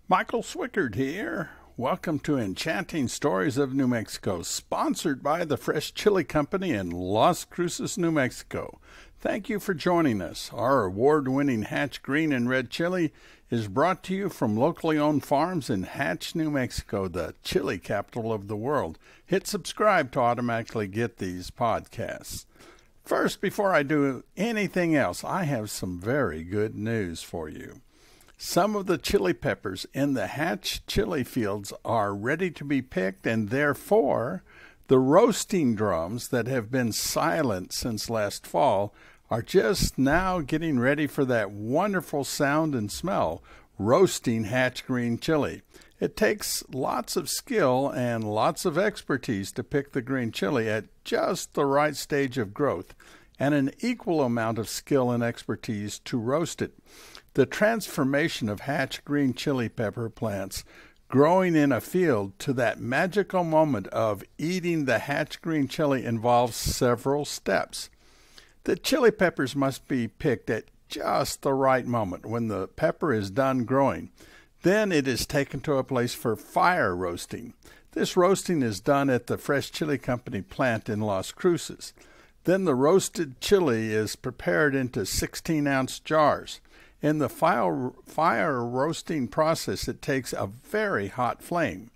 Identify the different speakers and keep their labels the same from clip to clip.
Speaker 1: Michael Swickard here. Welcome to Enchanting Stories of New Mexico, sponsored by the Fresh Chili Company in Las Cruces, New Mexico. Thank you for joining us. Our award-winning Hatch Green and Red Chili is brought to you from locally owned farms in Hatch, New Mexico, the chili capital of the world. Hit subscribe to automatically get these podcasts. First, before I do anything else, I have some very good news for you. Some of the chili peppers in the Hatch chili fields are ready to be picked, and therefore the roasting drums that have been silent since last fall are just now getting ready for that wonderful sound and smell, roasting Hatch green chili. It takes lots of skill and lots of expertise to pick the green chili at just the right stage of growth, and an equal amount of skill and expertise to roast it. The transformation of Hatch green chili pepper plants growing in a field to that magical moment of eating the Hatch green chili involves several steps. The chili peppers must be picked at just the right moment when the pepper is done growing. Then it is taken to a place for fire roasting. This roasting is done at the Fresh Chili Company plant in Las Cruces. Then the roasted chili is prepared into 16-ounce jars. In the fire roasting process, it takes a very hot flame.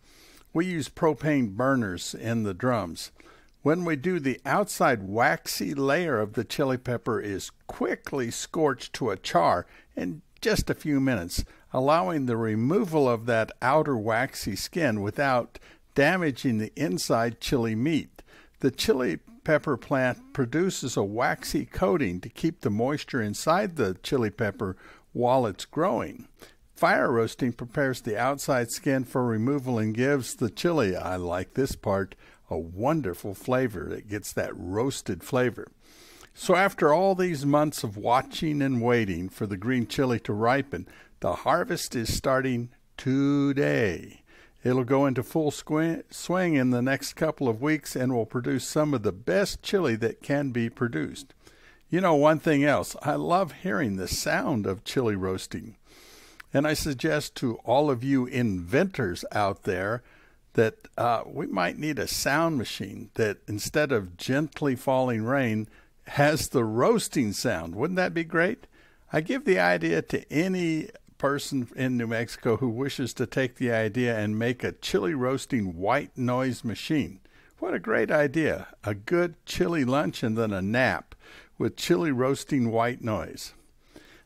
Speaker 1: We use propane burners in the drums. When we do, the outside waxy layer of the chili pepper is quickly scorched to a char in just a few minutes, allowing the removal of that outer waxy skin without damaging the inside chili meat. The chili pepper plant produces a waxy coating to keep the moisture inside the chili pepper while it's growing. Fire roasting prepares the outside skin for removal and gives the chili, I like this part, a wonderful flavor. It gets that roasted flavor. So after all these months of watching and waiting for the green chili to ripen, the harvest is starting today. It'll go into full swing in the next couple of weeks and will produce some of the best chili that can be produced. You know, one thing else, I love hearing the sound of chili roasting. And I suggest to all of you inventors out there that we might need a sound machine that instead of gently falling rain has the roasting sound. Wouldn't that be great? I give the idea to any person in New Mexico who wishes to take the idea and make a chili roasting white noise machine. What a great idea. A good chili lunch and then a nap with chili roasting white noise.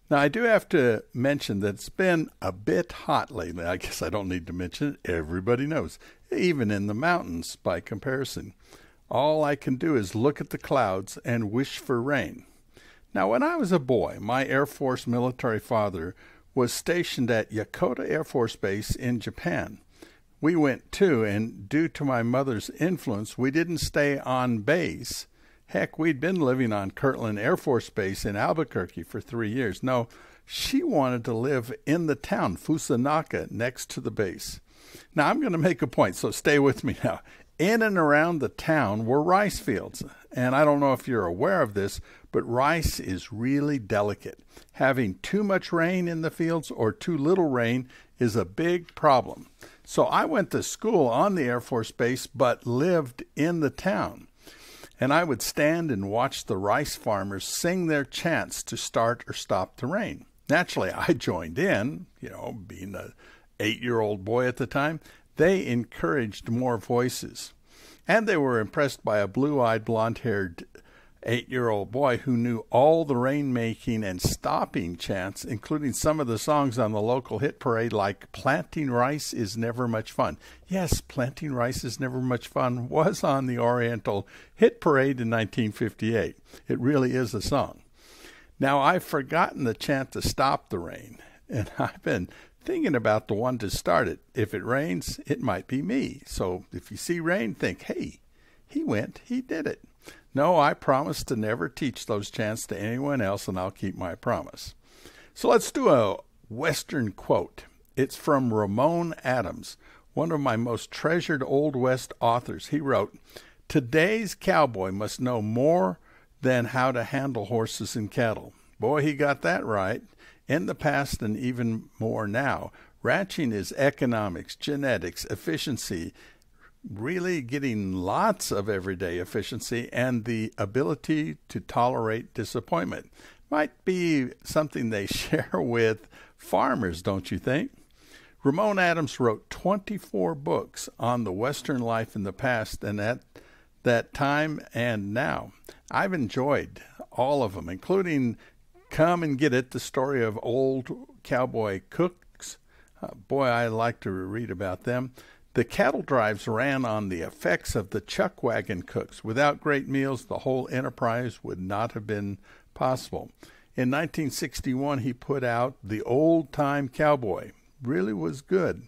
Speaker 1: Now, I do have to mention that it's been a bit hot lately. I guess I don't need to mention it. Everybody knows, even in the mountains by comparison. All I can do is look at the clouds and wish for rain. Now, when I was a boy, my Air Force military father was stationed at Yokota Air Force Base in Japan. We went too, and due to my mother's influence, we didn't stay on base. Heck, we'd been living on Kirtland Air Force Base in Albuquerque for 3 years. No, she wanted to live in the town, Fusanaka, next to the base. Now, I'm going to make a point, so stay with me now. In and around the town were rice fields, and I don't know if you're aware of this, but rice is really delicate. Having too much rain in the fields or too little rain is a big problem. So I went to school on the Air Force Base, but lived in the town. And I would stand and watch the rice farmers sing their chants to start or stop the rain. Naturally, I joined in, being an 8-year-old boy at the time. They encouraged more voices. And they were impressed by a blue-eyed, blonde-haired 8-year-old boy who knew all the rain-making and stopping chants, including some of the songs on the local hit parade like Planting Rice is Never Much Fun. Yes, Planting Rice is Never Much Fun was on the Oriental hit parade in 1958. It really is a song. Now, I've forgotten the chant to stop the rain, and I've been thinking about the one to start it. If it rains, it might be me. So if you see rain, think, hey, he did it. No, I promise to never teach those chants to anyone else, and I'll keep my promise. So let's do a Western quote. It's from Ramon Adams, one of my most treasured Old West authors. He wrote, "Today's cowboy must know more than how to handle horses and cattle." Boy, he got that right. in the past and even more now. Ranching is economics, genetics, efficiency, really getting lots of everyday efficiency, and the ability to tolerate disappointment. Might be something they share with farmers, don't you think? Ramon Adams wrote 24 books on the Western life in the past and at that time and now. I've enjoyed all of them, including Come and Get It, the story of old cowboy cooks. Boy, I like to read about them. The cattle drives ran on the effects of the chuck wagon cooks. Without great meals, the whole enterprise would not have been possible. In 1961, he put out The Old-Time Cowboy. Really was good.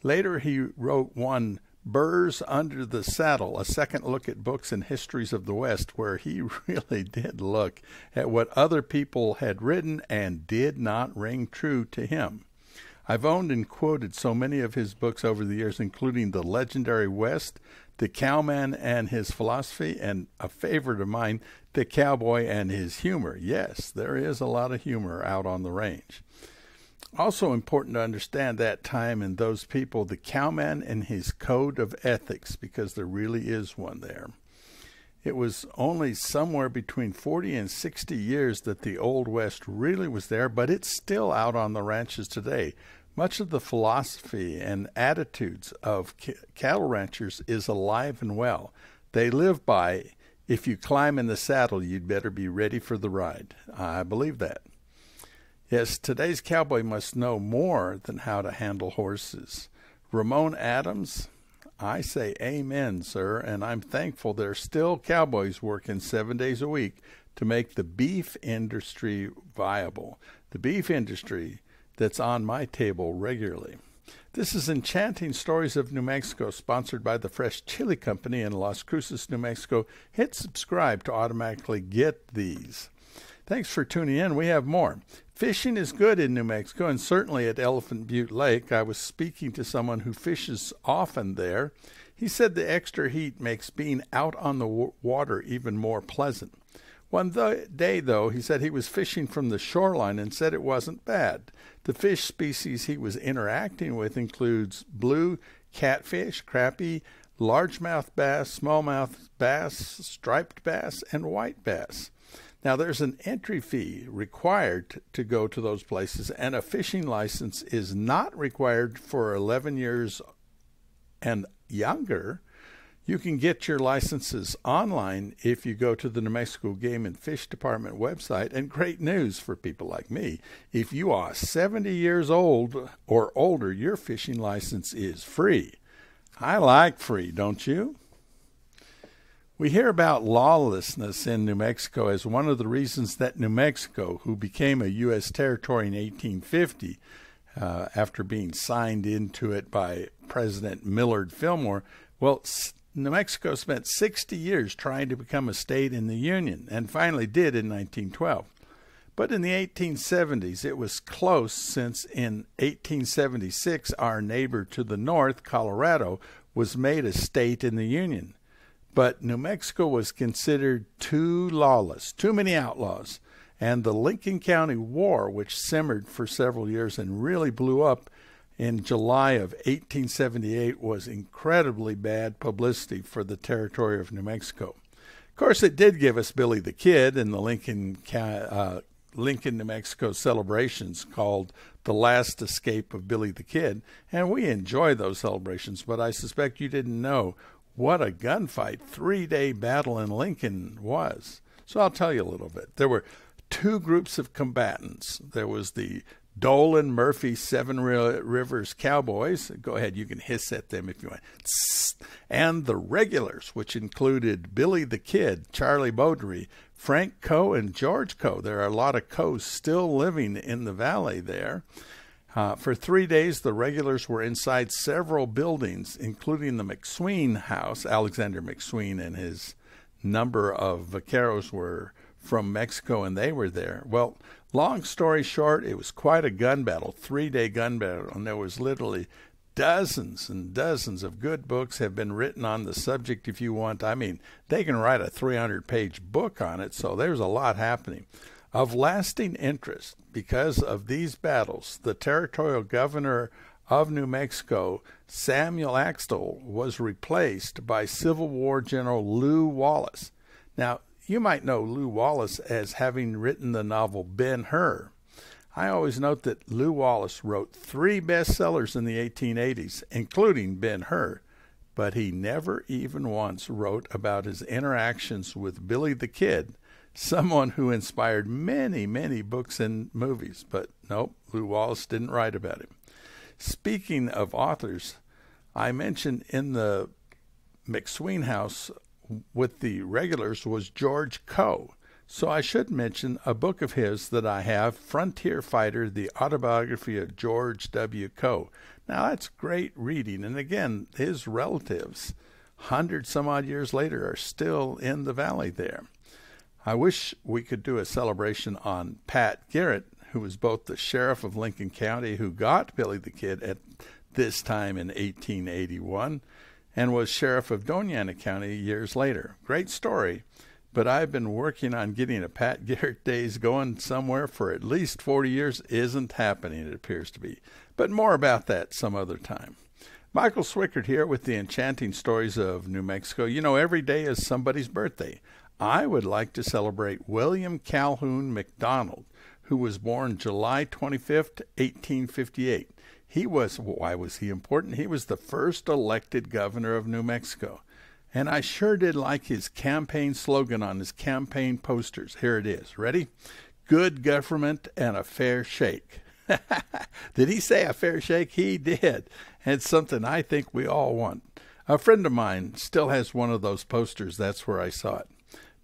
Speaker 1: Later, he wrote one, Burrs Under the Saddle, a second look at books and histories of the West, where he really did look at what other people had written and did not ring true to him. I've owned and quoted so many of his books over the years, including The Legendary West, The Cowman and His Philosophy, and a favorite of mine, The Cowboy and His Humor. Yes, there is a lot of humor out on the range. Also important to understand that time and those people, the cowman and his code of ethics, because there really is one there. It was only somewhere between 40 and 60 years that the Old West really was there, but it's still out on the ranches today. Much of the philosophy and attitudes of cattle ranchers is alive and well. They live by, if you climb in the saddle, you'd better be ready for the ride. I believe that. Yes, today's cowboy must know more than how to handle horses. Ramon Adams, I say amen, sir, and I'm thankful there are still cowboys working 7 days a week to make the beef industry viable. The beef industry that's on my table regularly. This is Enchanting Stories of New Mexico, sponsored by the Fresh Chili Company in Las Cruces, New Mexico. Hit subscribe to automatically get these. Thanks for tuning in. We have more. Fishing is good in New Mexico, and certainly at Elephant Butte Lake. I was speaking to someone who fishes often there. He said the extra heat makes being out on the water even more pleasant. One day, though, he said he was fishing from the shoreline and said it wasn't bad. The fish species he was interacting with includes blue catfish, crappie, largemouth bass, smallmouth bass, striped bass, and white bass. Now, there's an entry fee required to go to those places, and a fishing license is not required for 11 years and younger. You can get your licenses online if you go to the New Mexico Game and Fish Department website. And great news for people like me, if you are 70 years old or older, your fishing license is free. I like free, don't you? We hear about lawlessness in New Mexico as one of the reasons that New Mexico, who became a U.S. territory in 1850, after being signed into it by President Millard Fillmore, well, New Mexico spent 60 years trying to become a state in the Union and finally did in 1912. But in the 1870s, it was close, since in 1876, our neighbor to the north, Colorado, was made a state in the Union. But New Mexico was considered too lawless, too many outlaws, and the Lincoln County War, which simmered for several years and really blew up in July of 1878, was incredibly bad publicity for the territory of New Mexico. Of course, it did give us Billy the Kid and the Lincoln, New Mexico celebrations called The Last Escape of Billy the Kid, and we enjoy those celebrations, but I suspect you didn't know what a gunfight 3-day battle in Lincoln was. So I'll tell you a little bit. There were two groups of combatants. There was the Dolan Murphy Seven Rivers Cowboys. Go ahead, you can hiss at them if you want. And the regulars, which included Billy the Kid, Charlie Beaudry, Frank Coe, and George Coe. There are a lot of Coes still living in the valley there. For 3 days, the regulars were inside several buildings, including the McSween house. Alexander McSween and his number of vaqueros were from Mexico, and they were there. Well, long story short, it was quite a gun battle, 3-day gun battle, and there was literally dozens and dozens of good books have been written on the subject if you want. I mean, they can write a 300-page book on it, so there's a lot happening. Of lasting interest, because of these battles, the territorial governor of New Mexico, Samuel Axtell, was replaced by Civil War General Lew Wallace. Now, you might know Lew Wallace as having written the novel Ben-Hur. I always note that Lew Wallace wrote 3 bestsellers in the 1880s, including Ben-Hur, but he never even once wrote about his interactions with Billy the Kid, someone who inspired many, many books and movies. But nope, Lew Wallace didn't write about him. Speaking of authors, I mentioned in the McSween house with the regulars was George Coe. So I should mention a book of his that I have, Frontier Fighter, the Autobiography of George W. Coe. Now, that's great reading. And again, his relatives, 100 some odd years later, are still in the valley there. I wish we could do a celebration on Pat Garrett, who was both the sheriff of Lincoln County, who got Billy the Kid at this time in 1881, and was sheriff of Doña Ana County years later. Great story. But I've been working on getting a Pat Garrett Days going somewhere for at least 40 years. Isn't happening, it appears to be. But more about that some other time. Michael Swickert here with the Enchanting Stories of New Mexico. You know, every day is somebody's birthday. I would like to celebrate William Calhoun McDonald, who was born July 25th, 1858. Why was he important? He was the first elected governor of New Mexico. And I sure did like his campaign slogan on his campaign posters. Here it is. Ready? Good government and a fair shake. Did he say a fair shake? He did. And it's something I think we all want. A friend of mine still has one of those posters. That's where I saw it.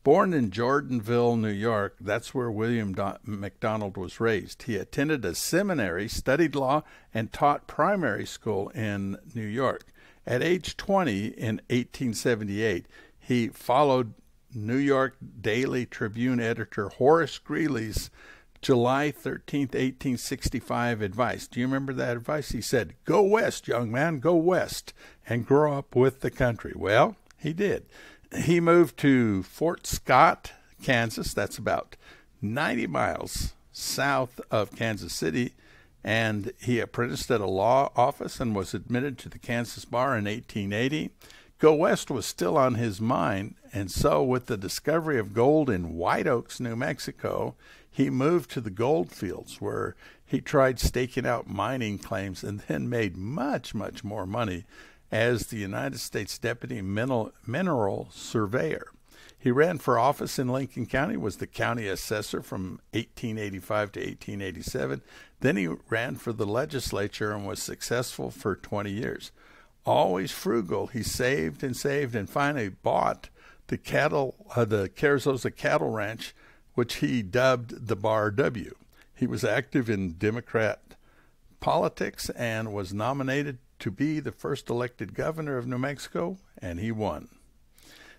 Speaker 1: Born in Jordanville, New York, that's where William McDonald was raised. He attended a seminary, studied law, and taught primary school in New York. At age 20 in 1878, he followed New York Daily Tribune editor Horace Greeley's July 13, 1865 advice. Do you remember that advice? He said, "Go west, young man, go west, and grow up with the country." Well, he did. He moved to Fort Scott, Kansas. That's about 90 miles south of Kansas City. And he apprenticed at a law office and was admitted to the Kansas bar in 1880. Go west was still on his mind, and so with the discovery of gold in White Oaks, New Mexico, he moved to the gold fields where he tried staking out mining claims and then made much, much more money as the United States Deputy Mineral Surveyor. He ran for office in Lincoln County, was the county assessor from 1885 to 1887. Then he ran for the legislature and was successful for 20 years. Always frugal, he saved, and finally bought the Carrizosa Cattle Ranch, which he dubbed the Bar W. He was active in Democrat politics and was nominated to be the first elected governor of New Mexico, and he won.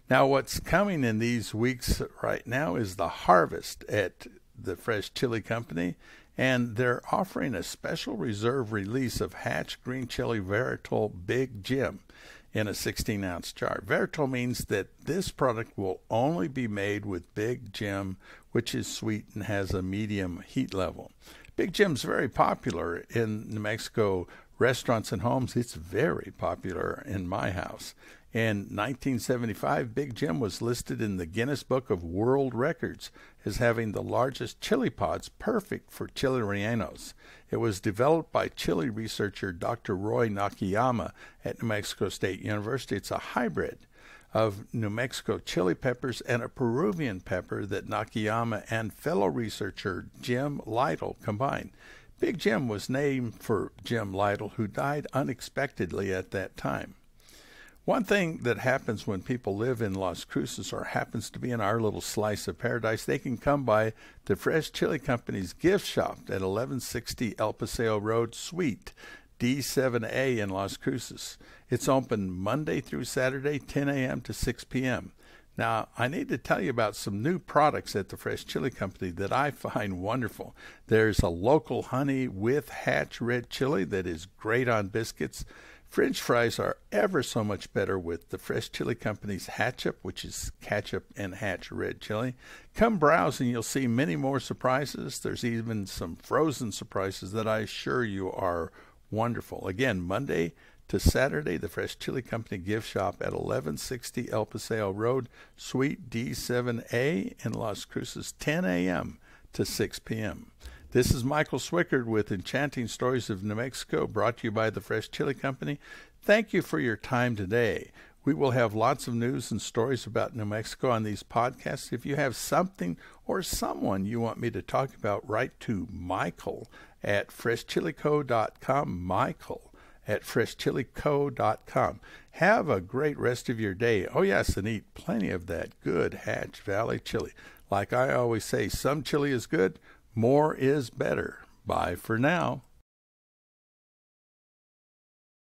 Speaker 1: Now, what's coming in these weeks right now is the harvest at the Fresh Chili Company, and they're offering a special reserve release of Hatch Green Chili Veritol Big Jim in a 16-ounce jar. Veritol means that this product will only be made with Big Jim, which is sweet and has a medium heat level. Big Jim's very popular in New Mexico restaurants and homes. It's very popular in my house. In 1975, Big Jim was listed in the Guinness Book of World Records as having the largest chili pods perfect for chili rellenos. It was developed by chili researcher Dr. Roy Nakayama at New Mexico State University. It's a hybrid of New Mexico chili peppers and a Peruvian pepper that Nakayama and fellow researcher Jim Lytle combined. Big Jim was named for Jim Lytle, who died unexpectedly at that time. One thing that happens when people live in Las Cruces or happens to be in our little slice of paradise, they can come by the Fresh Chili Company's gift shop at 1160 El Paseo Road, Suite D7A in Las Cruces. It's open Monday through Saturday, 10 a.m. to 6 p.m. Now, I need to tell you about some new products at the Fresh Chili Company that I find wonderful. There's a local honey with Hatch red chili that is great on biscuits. French fries are ever so much better with the Fresh Chili Company's Hatchup, which is ketchup and Hatch red chili. Come browse and you'll see many more surprises. There's even some frozen surprises that I assure you are wonderful. Again, Monday to Saturday, the Fresh Chili Company gift shop at 1160 El Paseo Road, Suite D7A in Las Cruces, 10 a.m. to 6 p.m. This is Michael Swickard with Enchanting Stories of New Mexico, brought to you by the Fresh Chili Company. Thank you for your time today. We will have lots of news and stories about New Mexico on these podcasts. If you have something or someone you want me to talk about, write to Michael at freshchilico.com, Michael at freshchilico.com. Have a great rest of your day. Oh, yes, and eat plenty of that good Hatch Valley chili. Like I always say, some chili is good, more is better. Bye for now.